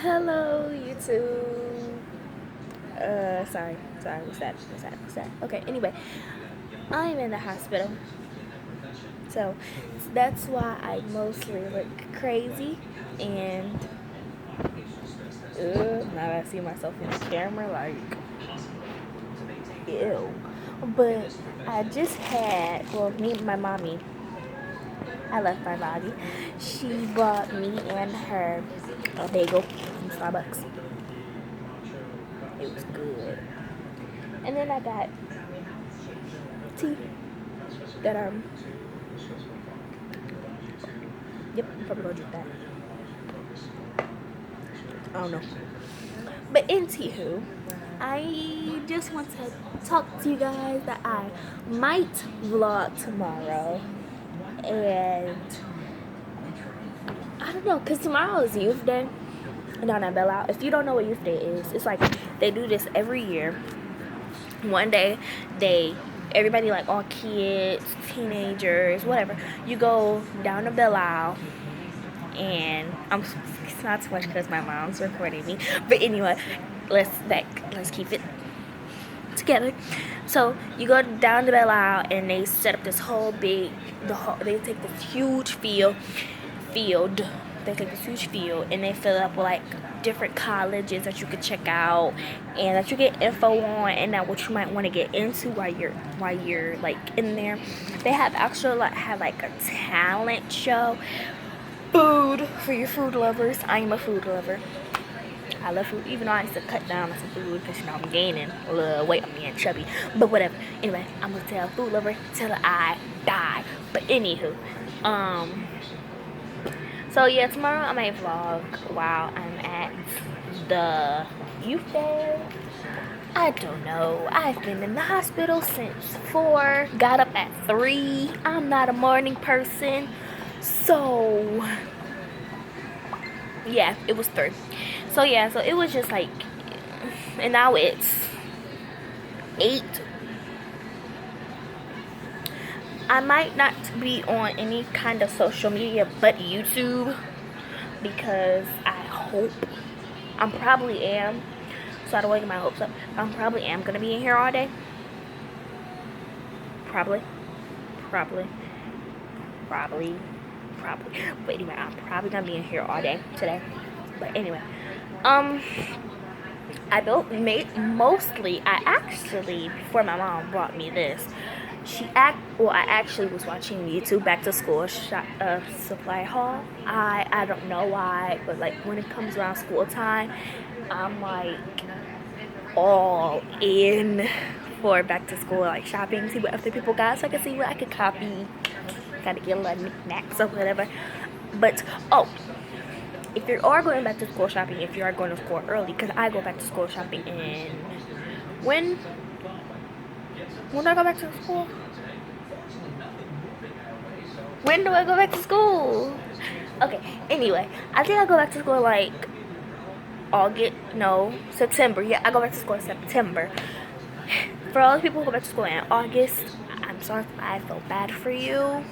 Hello, YouTube. Sorry, what's that? Okay, anyway, I'm in the hospital, so that's why I mostly look crazy, and now I see myself in the camera, like, ew. But I just had, well, me and my mommy, I left my body. She bought me and her a bagel from Starbucks. It was good. And then I got tea that yep, I'm probably gonna drink that. I don't know. But anywho, I just want to talk to you guys that I might vlog tomorrow. And I don't know, cause tomorrow is youth day down at Belle Isle. If you don't know what youth day is, it's like they do this every year. One day everybody, like all kids, teenagers, whatever, you go down to Belle Isle, and it's not too much because my mom's recording me, but anyway, let's keep it together. So you go down to Belle Isle, and they set up this whole big, they take this huge field, they take this huge field, and they fill it up with like different colleges that you could check out and that you get info on, and that what you might want to get into while you're like in there. They have actually like a talent show. Food for your food lovers. I am a food lover. I love food, even though I used to cut down on some food because I'm gaining a little weight. I'm getting chubby, but whatever. Anyway, I'm gonna tell food lover till I die. But anywho, so yeah, tomorrow I might vlog while I'm at the youth fair. I don't know. I've been in the hospital since 4. Got up at 3. I'm not a morning person. So yeah, it was 3. So yeah, so it was just like, and now it's 8. I might not be on any kind of social media but YouTube, because I hope, I probably am, so I don't want to get my hopes up, I probably am going to be in here all day. Probably. But anyway, I'm probably going to be in here all day today. But anyway, I built mostly, I actually, before my mom brought me this, I actually was watching YouTube back to school supply haul. I don't know why, but like when it comes around school time, I'm like all in for back to school, like shopping, see what other people got, so I can see what I could copy. Gotta get a lot of knickknacks or whatever. But if you are going back to school shopping, if you are going to school early, because I go back to school shopping in when do I go back to school? When do I go back to school? Okay, anyway, I think I go back to school like September. Yeah, I go back to school in September. For all the people who go back to school in August, I'm sorry, I feel bad for you.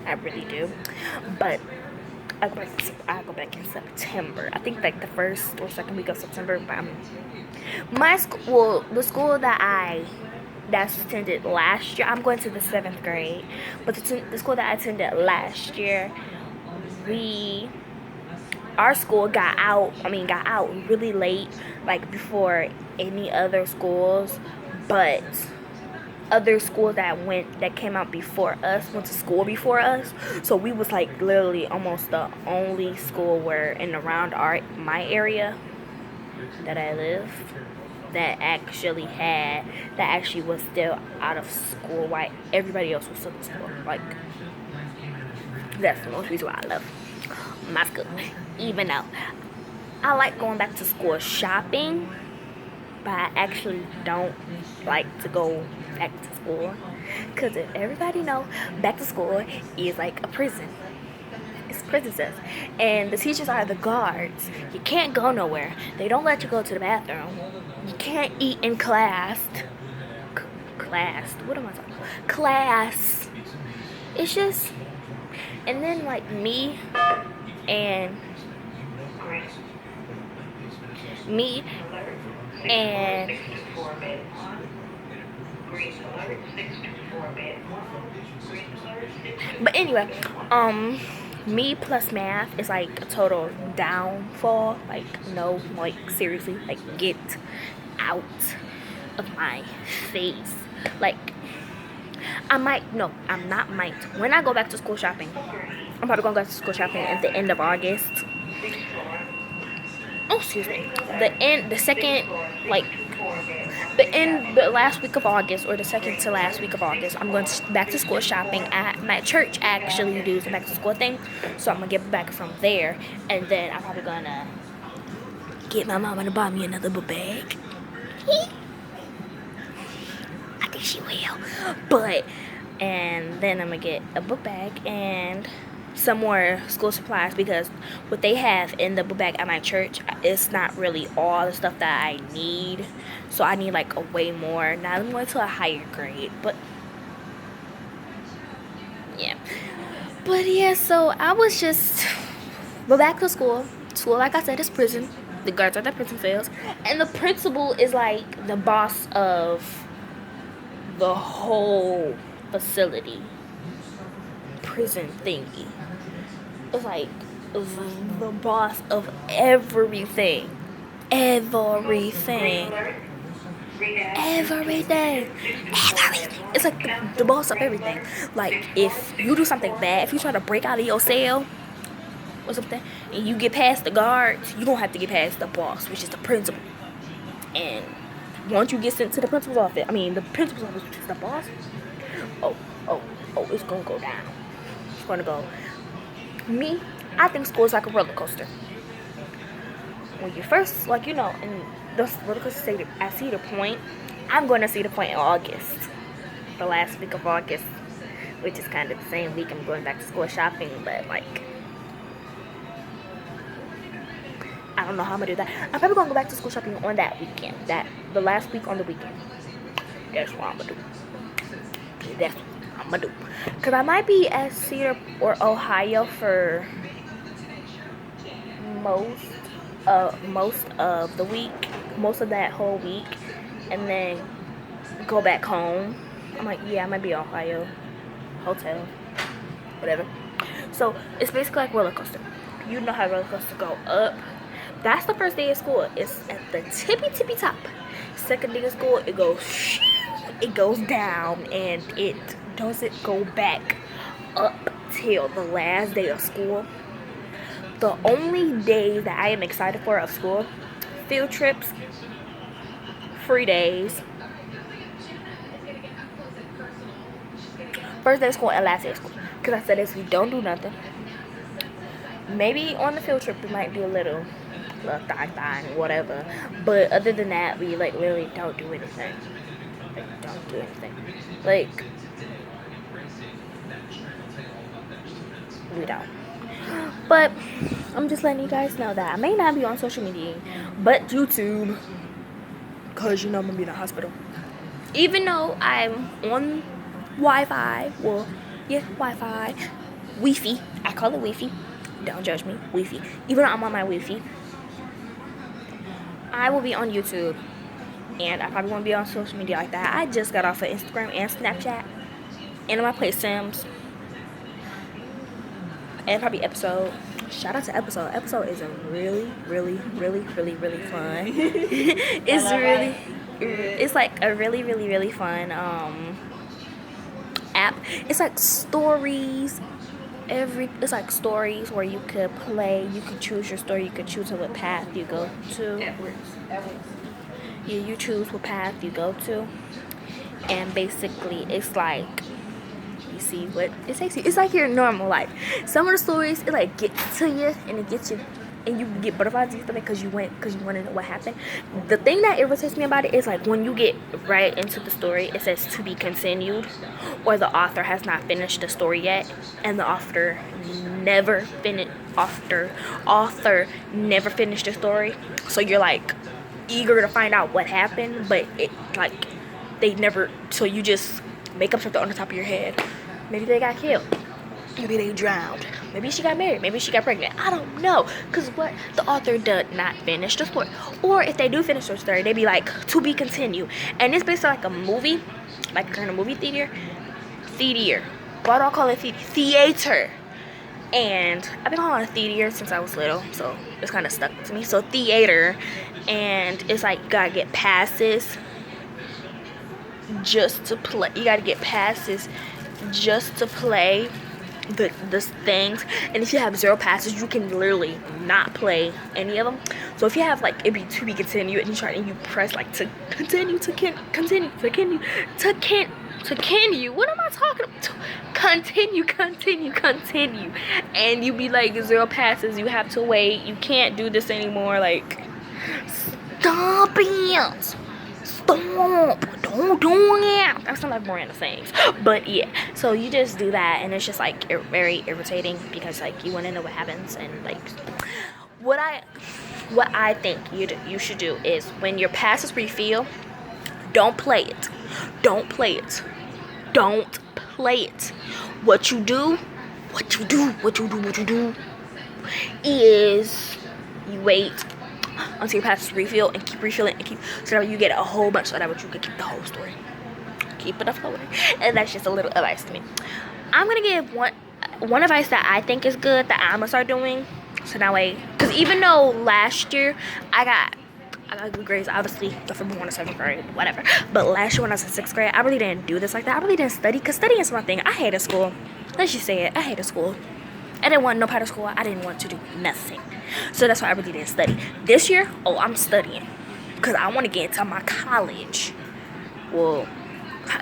I really do. But I go back in September. I think like the first or second week of September. But the school that I attended last year, I'm going to the 7th grade. But the school that I attended last year, our school got out really late, like before any other schools. But other schools that came out before us went to school before us, so we was like literally almost the only school where in around my area that I live that actually was still out of school, while everybody else was still in school. Like, that's the most reason why I love my school, even though I like going back to school shopping, but I actually don't like to go back to school, because if everybody know, back to school is like a prison. It's prison cells, and the teachers are the guards. You can't go nowhere. They don't let you go to the bathroom. You can't eat in class. What am I talking about? Class. It's just, and then like me and Me and but anyway, me plus math is like a total downfall. Like no, like seriously, like get out of my face. Like I might, no, I'm not might. When I go back to school shopping, I'm probably going to go to school shopping at the end of August. Oh, excuse me. The last week of August, or the second to last week of August, I'm going back to school shopping. At my church actually do the back to school thing, so I'm going to get back from there. And then I'm probably going to get my mama to buy me another book bag. I think she will. But, and then I'm going to get a book bag and some more school supplies, because what they have in the book bag at my church is not really all the stuff that I need. So I need like a way more. Now I'm going to a higher grade, but yeah. But yeah, so I was just go back to school. School, like I said, is prison. The guards are the prison cells, and the principal is like the boss of the whole facility, prison thingy. It's like the boss of everything. Everything. It's like the boss of everything. Like if you do something bad, if you try to break out of your cell or something, and you get past the guards, you don't have to get past the boss, which is the principal. And once you get sent to the principal's office, the principal's office, which is the boss, it's gonna go down. It's gonna go. Me, I think school is like a roller coaster. When you first, and the roller coaster, I see the point. I'm going to see the point in August, the last week of August, which is kind of the same week I'm going back to school shopping. But like, I don't know how I'm gonna do that. I'm probably gonna go back to school shopping on that weekend, the last week on the weekend. That's what I'm gonna do. That's what I'm gonna do. Cause I might be at Cedar or Ohio for most of the week, most of that whole week, and then go back home. I'm like, yeah, I might be Ohio hotel, whatever. So it's basically like roller coaster. You know how roller coasters go up. That's the first day of school. It's at the tippy top. Second day of school, it goes down, and it doesn't go back up till the last day of school. The only days that I am excited for of school: field trips, free days, first day of school, and last day of school. Because I said, if we don't do nothing, maybe on the field trip we might do a little thing, whatever. But other than that, we like literally don't do anything. Like, we don't. But I'm just letting you guys know that I may not be on social media, but YouTube, because I'm gonna be in the hospital. Even though I'm on Wi-Fi, Wi-Fi, Wi-Fi. I call it Wi-Fi. Don't judge me, Wi-Fi. Even though I'm on my Wi-Fi, I will be on YouTube, and I probably won't be on social media like that. I just got off of Instagram and Snapchat, and I'm gonna play Sims, and probably Episode. Shout out to Episode. Episode is a really, really, really, really, really fun. It's like a really, really, really fun app. It's like stories. It's like stories where you could play. You could choose your story. You could choose what path you go to. You choose what path you go to, and basically it's like, you see what it takes you. It's like your normal life. Some of the stories, it like gets to you, and it gets you, and you get butterflies in your stomach because you want to know what happened. The thing that irritates me about it is like when you get right into the story, it says to be continued, or the author has not finished the story yet, and the author never finished the story. So you're like eager to find out what happened, but it like they never. So you just make up something on the top of your head. Maybe they got killed. Maybe they drowned. Maybe she got married. Maybe she got pregnant. I don't know. Because what? The author did not finish the story. Or if they do finish the story, they be like, to be continued. And it's based on like a movie. Like in a movie theater. Why do I call it theater? And I've been calling it theater since I was little. So it's kind of stuck to me. So theater. And it's like you gotta get passes just to play. You gotta get passes just to play the things. And if you have 0 passes, you can literally not play any of them. So if you have like it be to be continued and you press like to continue to continue what am I talking about? Continue and you be like 0 passes, you have to wait, you can't do this anymore. Like, stop it. Stop. Don't do it. That's not like Miranda sayings. But yeah. So you just do that and it's just like very irritating because like you want to know what happens. And like what I think you should do is when your passes refill, don't play it. What you do is you wait until your passes refill and keep refilling and keep, so that you get a whole bunch, so that you can keep the whole story. Keep it afloat. And that's just a little advice to me. I'm gonna give one advice that I think is good that I'm gonna start doing. So that way, because even though last year I got good grades, obviously from 1 to 7th grade, whatever. But last year when I was in 6th grade, I really didn't do this like that. I really didn't study, because studying is my thing. I hated school. Let's just say it. I hated school. I didn't want no part of school. I didn't want to do nothing. So that's why I really didn't study. This year, I'm studying. Because I want to get into my college. Well,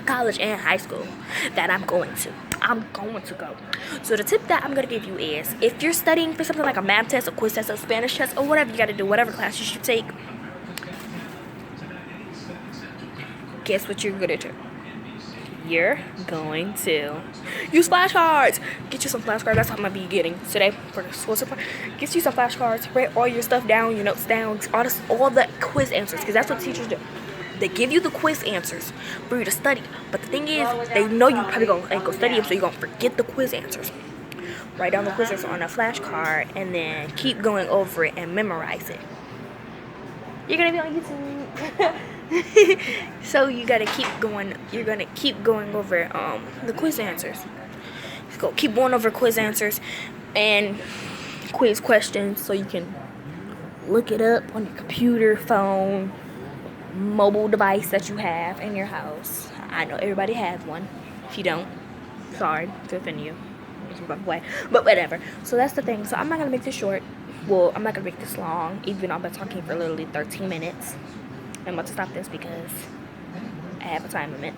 college and high school that I'm going to. I'm going to go. So the tip that I'm going to give you is, if you're studying for something like a math test, a quiz test, a Spanish test, or whatever you got to do, whatever class you should take, guess what you're going to do? You're going to use flashcards. Get you some flashcards. That's what I'm going to be getting today for the school support. Get you some flashcards. Write all your stuff down, your notes down, all the quiz answers, because that's what teachers do. They give you the quiz answers for you to study. But the thing is, they know you probably ain't go study them, so you're going to forget the quiz answers. Write down the quiz answers on a flashcard and then keep going over it and memorize it. You're going to be on YouTube. So you got to keep going. You're going to keep going over the quiz answers. Keep going over quiz answers and quiz questions so you can look it up on your computer, phone, mobile device that you have in your house. I know everybody has one. If you don't, sorry to offend you. But whatever. So that's the thing. So I'm not gonna make this short. Well, I'm not gonna make this long, even though I've been talking for literally 13 minutes. I'm about to stop this because I have a time limit.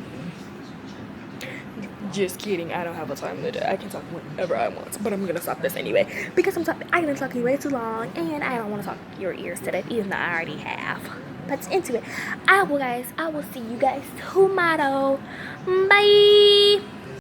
Just kidding, I don't have a time limit. I can talk whenever I want, but I'm gonna stop this anyway because I've been talking way too long, and I don't want to talk your ears to death, even though I already have. But into it, I will see you guys tomorrow. Bye.